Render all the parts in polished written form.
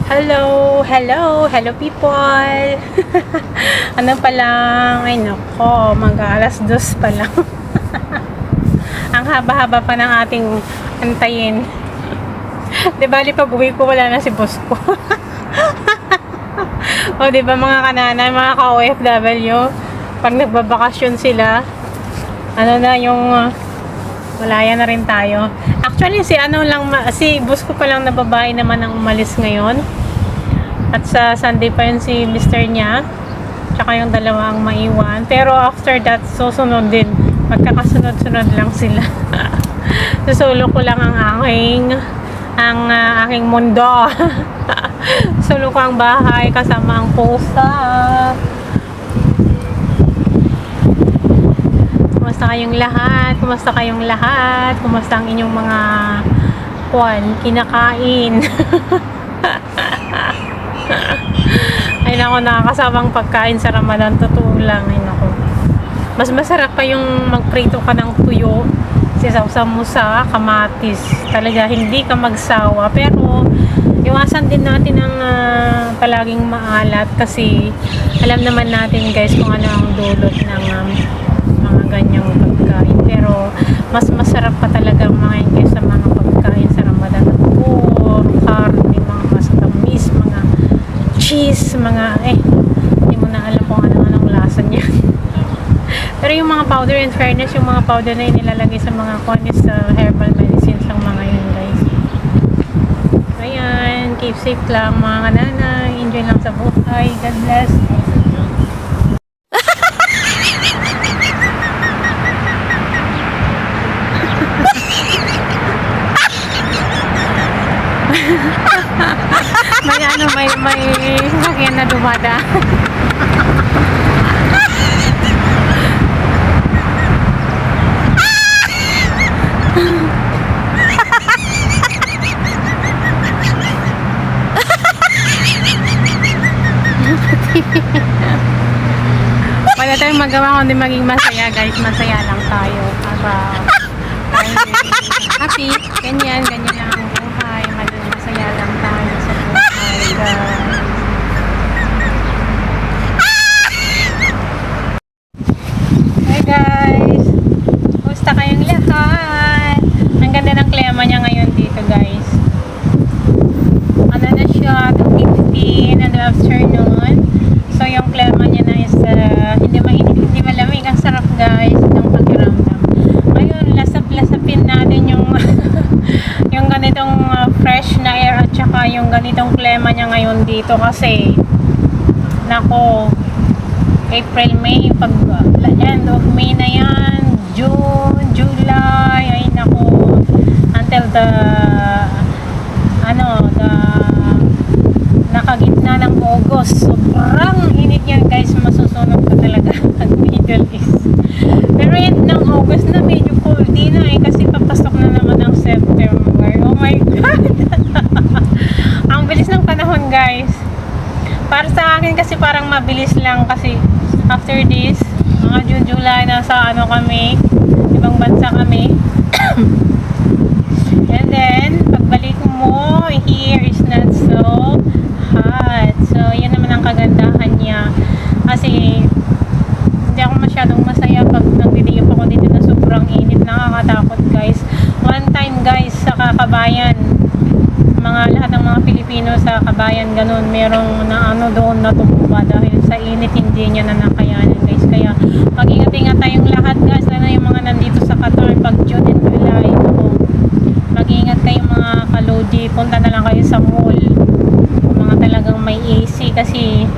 Hello, hello, hello people. Ano pa lang, ay nako, mag-alas 2 pa lang. Ang haba-haba pa ng ating antayin. Di bali pag uwi ko wala na si boss ko. O di ba mga kananay, mga ka-OFW, pag nagbabakasyon sila, ano na yung malaya na rin tayo. Actually, si boss ko pa lang na babae naman ang umalis ngayon. At sa Sunday pa yun si Mr. niya. Tsaka yung dalawa ang maiwan. Pero after that, susunod din. Magkakasunod-sunod lang sila. Susulok ko lang ang aking mundo. Sulok ko ang bahay kasama ang pusa. Kumusta kayong lahat? Kumusta kayong lahat? Kumusta ang inyong mga kinakain? Ay nako, nakakasawang pagkain sa Ramadan, totoo lang. Ay nako, mas masarap pa yung magprito ka ng tuyo, sisawsaw mo sa kamatis, talaga hindi ka magsawa. Pero iwasan din natin ang palaging maalat, kasi alam naman natin guys kung ano ang dulot ng mga ganyang pagkain. Pero mas masarap pa talaga mga guys sa mga pagkain sa Ramadan, puro karne, mga masatamis, mga cheese, mga hindi mo na alam kung anong lasa niya. Pero yung mga powder, in fairness, yung mga powder na nilalagay sa mga is herbal medicines ang mga yun guys. Ayan, keep safe lang mga kananay, enjoy lang sa buhay, God bless. may sasakyan na dumada. Wala tayong magawa kundi maging masaya guys. Masaya lang tayo. Happy. Ganyan lang ang buhay. Masaya lang tayo sa buhay guys. Hi guys. Kumusta kayong lahat? Ang ganda ng klima niya ngayon dito guys. Ano na siya? 2:15 in the afternoon. So yung klima niya na is hindi mainit, hindi malamig. Ang sarap guys ng pakiramdam. Ngayon, lasap-lasapin natin yung yung ganitong fresh na air at saka yung ganitong klima niya ngayon dito, kasi nako, April, May, pag end of May na yan, June, July, ay nako, until the nakagitna ng August, sobrang init yan guys, masusunog ka talaga ang Middle East. Pero yan ng August na medyo cold din na kasi papasok na naman ang September. Oh my God! Ang bilis ng panahon guys. Para sa akin kasi parang mabilis lang, kasi after this, mga June, July, nasa kami, ibang bansa kami. And then, pagbalik mo, here is not so hot. So, yan naman ang kagandahan niya. Kasi, hindi ako masyadong masaya pag nagdidiyop ako dito na sobrang init. Nakakatakot guys. One time guys, sa Kakabayan, lahat ng mga Pilipino sa Kabayan, ganun, merong doon na tumuba dahil sa init, hindi niya na nakayanan guys. Kaya, mag-ingat-ingat tayong lahat guys, lalo na yung mga nandito sa Qatar, pag June and July, mag-ingat kayo mga kalodi, punta na lang kayo sa mall, mga talagang may AC, kasi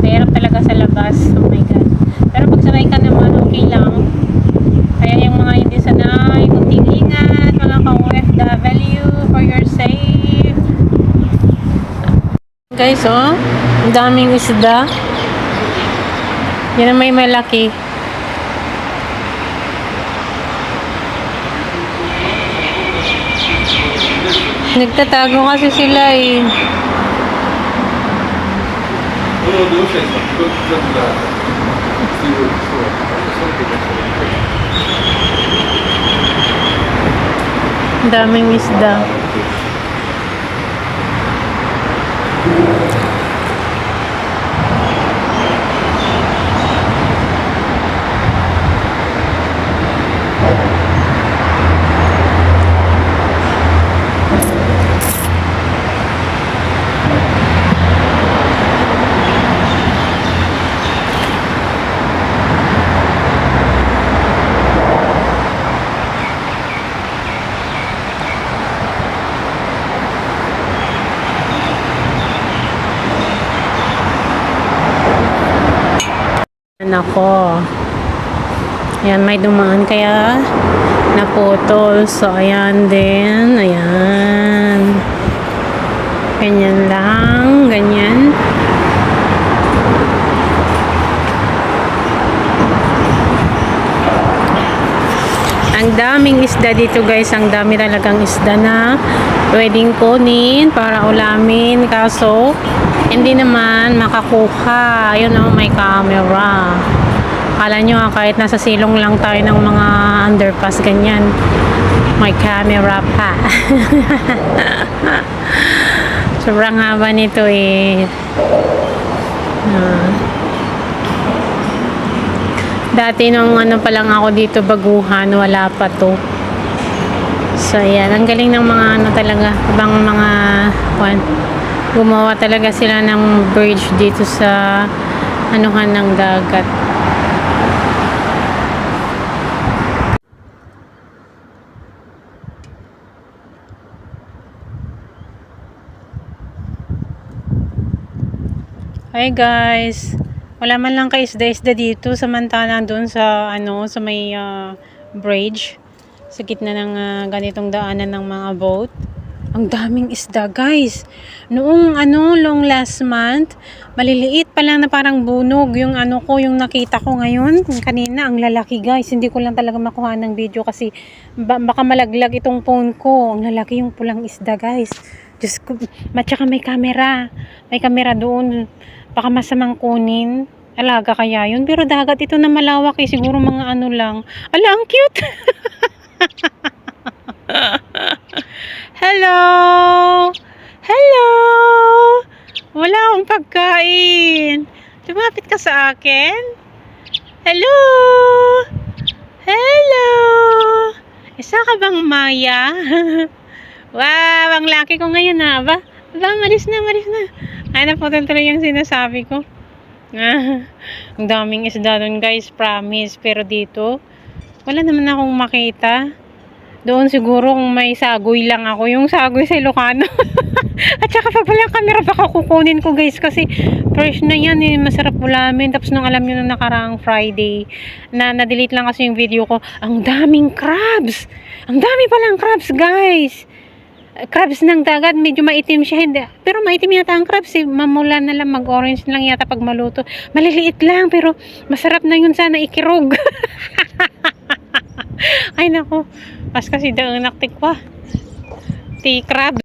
mahirap talaga sa labas. Oh my God. Pero pag sanay ka naman, okay lang. Kaya yung mga hindi sanay, kunting ingat, mga ka-OFW, for your safe. Guys, ang daming isda. Yan ang may malaki. Nagtatago kasi sila eh. Daming isda. Nako. Ayan, may dumaan kaya naputol. So, ayan din. Ayan. Ganyan lang. Ganyan. Ang daming isda dito guys. Ang dami talagang isda na pwedeng kunin para ulamin. Kaso, hindi naman makakuha. Yun o, may camera. Akala nyo kahit nasa silong lang tayo ng mga underpass, ganyan. May camera pa. Sobrang haba nito eh. Dati nung ano pa lang ako dito baguhan, wala pa to. So yan, ang galing ng mga ano talaga, ibang mga gumawa talaga sila ng bridge dito sa anuhan ng dagat. Hi guys, wala man lang kaisda-isda dito samantalang doon sa ano sa may bridge sa gitna ng ganitong daanan ng mga boat. Ang daming isda guys. Noong long last month, maliliit pa lang na parang bunog yung yung nakita ko ngayon. Kanina ang lalaki guys. Hindi ko lang talaga makuha ng video kasi baka malaglag itong phone ko. Ang lalaki yung pulang isda guys. Diyos ko, tsaka may camera. May camera doon. Baka masamang kunin. Alaga kaya yun. Pero dagat ito na malawak eh. Siguro mga lang. Ala, ang cute. Hello! Hello! Wala akong pagkain. Lumapit ka sa akin. Hello! Hello! Isa ka bang Maya? Wow! Ang laki ko ngayon ha. Ba, malis na. Ay, naputol tuloy yung sinasabi ko. Ang daming isda doon guys. Promise. Pero dito, wala naman akong makita. Doon siguro kung may sagoy lang ako. Yung sagoy sa Ilocano. At saka pag wala camera baka kukunin ko guys. Kasi fresh na yan eh. Masarap ulamin. Tapos nung alam nyo nung nakaraang Friday. Na-delete lang kasi yung video ko. Ang daming crabs. Ang dami palang crabs guys. Crabs ng dagat. Medyo maitim siya. Hindi. Pero maitim yata ang crabs eh. Mamula na lang. Mag-orange lang yata pag maluto. Maliliit lang. Pero masarap na yun sana ikirog. Ay nako. Pas kasi daang naktikwa. Ti crab.